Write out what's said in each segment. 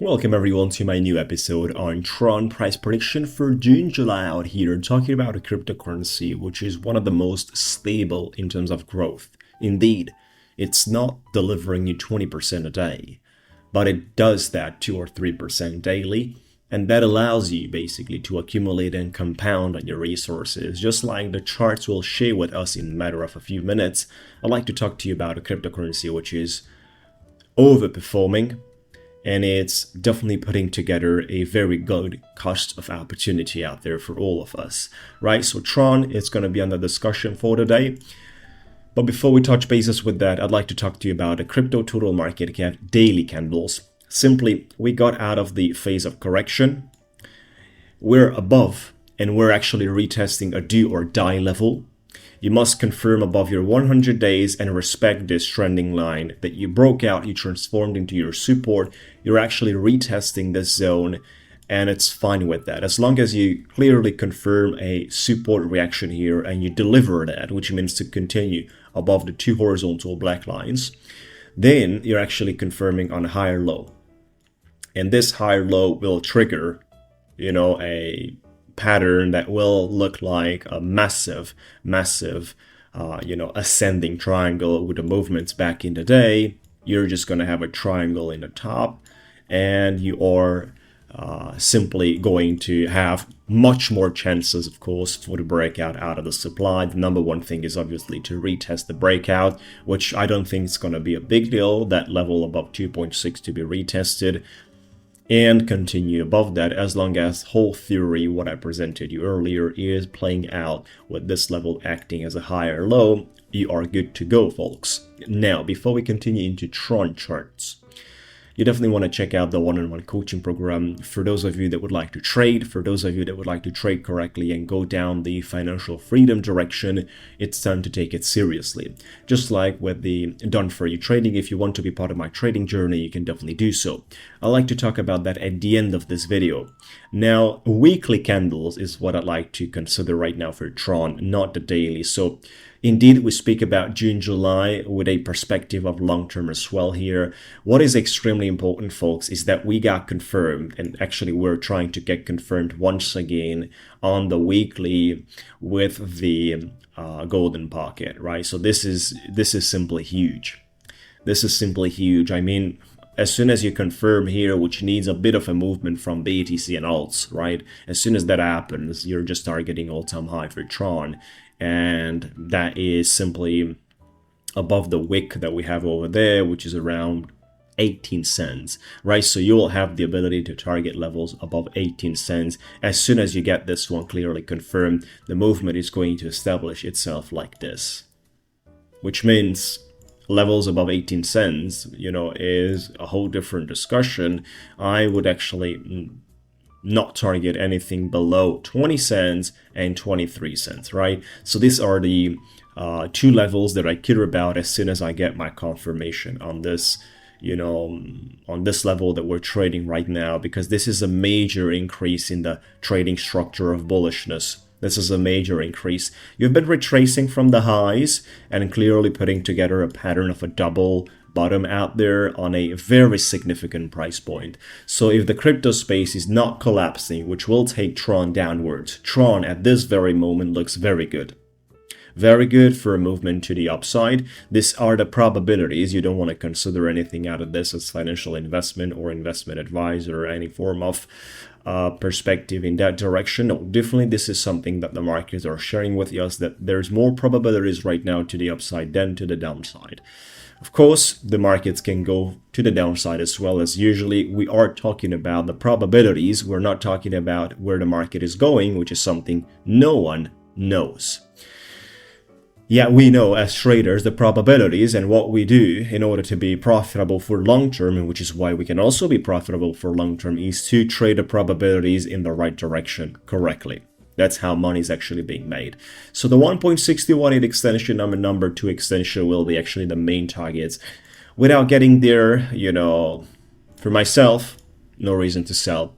Welcome everyone to my new episode on Tron price prediction for June, July out here, talking about a cryptocurrency which is one of the most stable in terms of growth. Indeed, it's not delivering you 20% a day, but it does that 2 or 3% daily, and that allows you basically to accumulate and compound on your resources. Just like the charts will share with us in a matter of a few minutes, I'd like to talk to you about a cryptocurrency which is overperforming, and it's definitely putting together a very good cost of opportunity out there for all of us, right? So Tron is going to be under discussion for today. But before we touch bases with that, I'd like to talk to you about the crypto total market cap daily candles. Simply, we got out of the phase of correction. We're above, and we're actually retesting a do or die level. You must confirm above your 100 days and respect this trending line that you broke out, you transformed into your support. You're actually retesting this zone, and it's fine with that. As long as you clearly confirm a support reaction here and you deliver that, which means to continue above the two horizontal black lines, then you're actually confirming on a higher low. And this higher low will trigger, a pattern that will look like a massive ascending triangle with the movements back in the day. You're just going to have a triangle in the top, and you are simply going to have much more chances, of course, for the breakout out of the supply. The number one thing is obviously to retest the breakout, which I don't think is going to be a big deal. That level above 2.6 to be retested and continue above that, as long as whole theory, what I presented you earlier, is playing out with this level acting as a higher low. You are good to go, folks. Now, before we continue into Tron charts, you definitely want to check out the one-on-one coaching program for those of you that would like to trade, for those of you that would like to trade correctly and go down the financial freedom direction. It's time to take it seriously. Just like with the Done For You trading, if you want to be part of my trading journey, you can definitely do so. I'd like to talk about that at the end of this video. Now, weekly candles is what I'd like to consider right now for Tron, not the daily. So indeed, we speak about June, July with a perspective of long-term as well here. What is extremely important, folks, is that we got confirmed, and actually we're trying to get confirmed once again on the weekly with the golden pocket, right? So this is simply huge. This is simply huge. I mean, as soon as you confirm here, which needs a bit of a movement from BTC and alts, right? As soon as that happens, you're just targeting all-time high for Tron. And that is simply above the wick that we have over there, which is around 18 cents, right? So you will have the ability to target levels above 18 cents. As soon as you get this one clearly confirmed, the movement is going to establish itself like this, which means levels above 18 cents, is a whole different discussion. I would actually not target anything below 20 cents and 23 cents, right? So these are the two levels that I care about as soon as I get my confirmation on this, on this level that we're trading right now, because this is a major increase in the trading structure of bullishness. This is a major increase. You've been retracing from the highs and clearly putting together a pattern of a double bottom out there on a very significant price point. So if the crypto space is not collapsing, which will take Tron downwards, Tron at this very moment looks very good. Very good for a movement to the upside. These are the probabilities. You don't want to consider anything out of this as financial investment or investment advisor or any form of perspective in that direction. No, definitely this is something that the markets are sharing with us, that there's more probabilities right now to the upside than to the downside. Of course, the markets can go to the downside as well, as usually we are talking about the probabilities. We're not talking about where the market is going, which is something no one knows. Yeah, we know as traders the probabilities, and what we do in order to be profitable for long term, and which is why we can also be profitable for long term, is to trade the probabilities in the right direction correctly. That's how money is actually being made. So the 1.618 extension and number 2 extension will be actually the main targets. Without getting there, for myself, no reason to sell.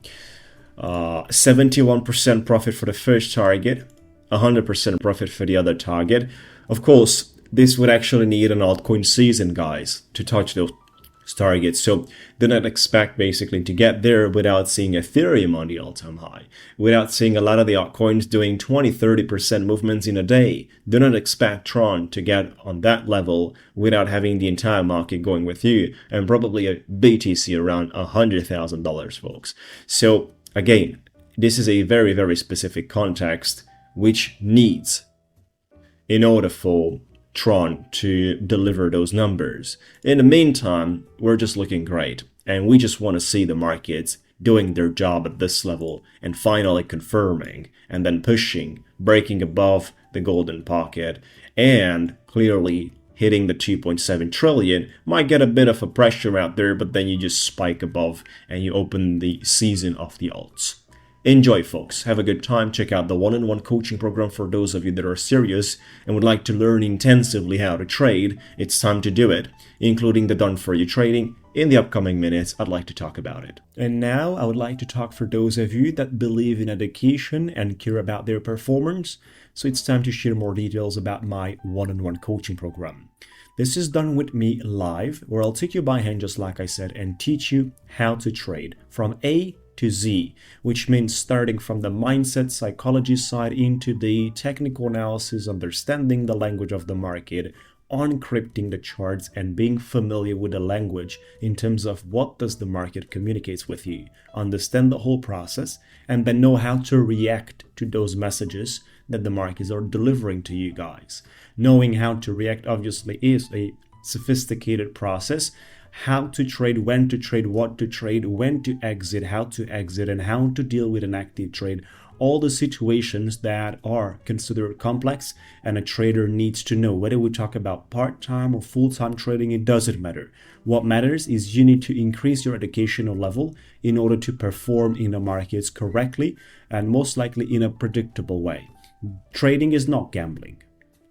71% profit for the first target, 100% profit for the other target. Of course, this would actually need an altcoin season, guys, to touch those targets. So do not expect basically to get there without seeing Ethereum on the all-time high, without seeing a lot of the altcoins doing 20-30% movements in a day. Do not expect Tron to get on that level without having the entire market going with you, and probably a BTC around $100,000, folks. So again, this is a very, very specific context which needs, in order for Tron to deliver those numbers. In the meantime, we're just looking great, and we just want to see the markets doing their job at this level and finally confirming and then pushing, breaking above the golden pocket, and clearly hitting the 2.7 trillion. Might get a bit of a pressure out there, but then you just spike above and you open the season of the alts. Enjoy, folks. Have a good time. Check out the one-on-one coaching program for those of you that are serious and would like to learn intensively how to trade. It's time to do it, including the done-for-you trading. In the upcoming minutes, I'd like to talk about it. And now I would like to talk for those of you that believe in education and care about their performance. So it's time to share more details about my one-on-one coaching program. This is done with me live, where I'll take you by hand, just like I said, and teach you how to trade from A to Z, which means starting from the mindset psychology side into the technical analysis, understanding the language of the market, encrypting the charts, and being familiar with the language in terms of what does the market communicates with you. Understand the whole process and then know how to react to those messages that the markets are delivering to you guys. Knowing how to react obviously is a sophisticated process. How to trade, when to trade, what to trade, when to exit, how to exit, and how to deal with an active trade. All the situations that are considered complex and a trader needs to know. Whether we talk about part-time or full-time trading, it doesn't matter. What matters is you need to increase your educational level in order to perform in the markets correctly and most likely in a predictable way. Trading is not gambling,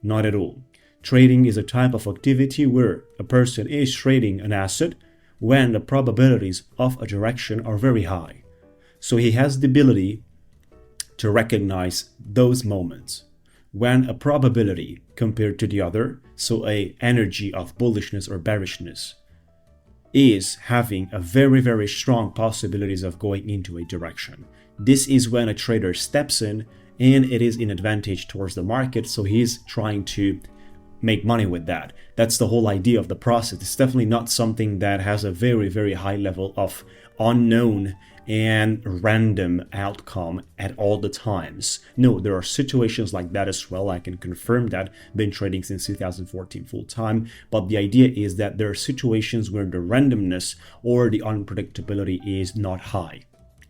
not at all. Trading is a type of activity where a person is trading an asset when the probabilities of a direction are very high. So he has the ability to recognize those moments when a probability compared to the other, so a energy of bullishness or bearishness, is having a very, very strong possibilities of going into a direction. This is when a trader steps in and it is an advantage towards the market, so he's trying to make money with that. That's the whole idea of the process. It's definitely not something that has a very, very high level of unknown and random outcome at all the times. No, there are situations like that as well. I can confirm that. Been trading since 2014 full time. But the idea is that there are situations where the randomness or the unpredictability is not high.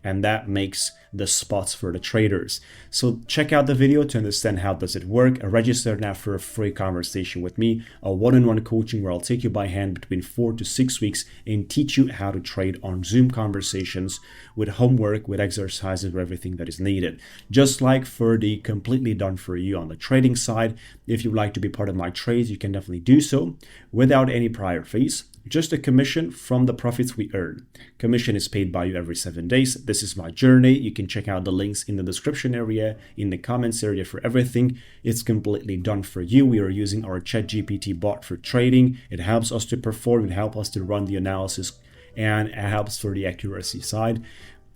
And that makes the spots for the traders. So check out the video to understand how does it work. Register now for a free conversation with me, a one-on-one coaching where I'll take you by hand between 4 to 6 weeks and teach you how to trade on Zoom conversations with homework, with exercises, with everything that is needed. Just like for the completely done for you on the trading side, if you'd like to be part of my trades, you can definitely do so without any prior fees. Just a commission from the profits we earn. Commission is paid by you every 7 days. This is my journey. You can check out the links in the description area, in the comments area for everything. It's completely done for you. We are using our ChatGPT bot for trading. It helps us to perform, it helps us to run the analysis, and it helps for the accuracy side.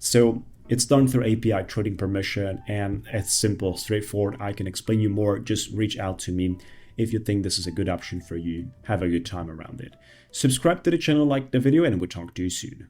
So it's done through API trading permission, and it's simple, straightforward. I can explain you more. Just reach out to me if you think this is a good option for you. Have a good time around it. Subscribe to the channel, like the video, and we'll talk to you soon.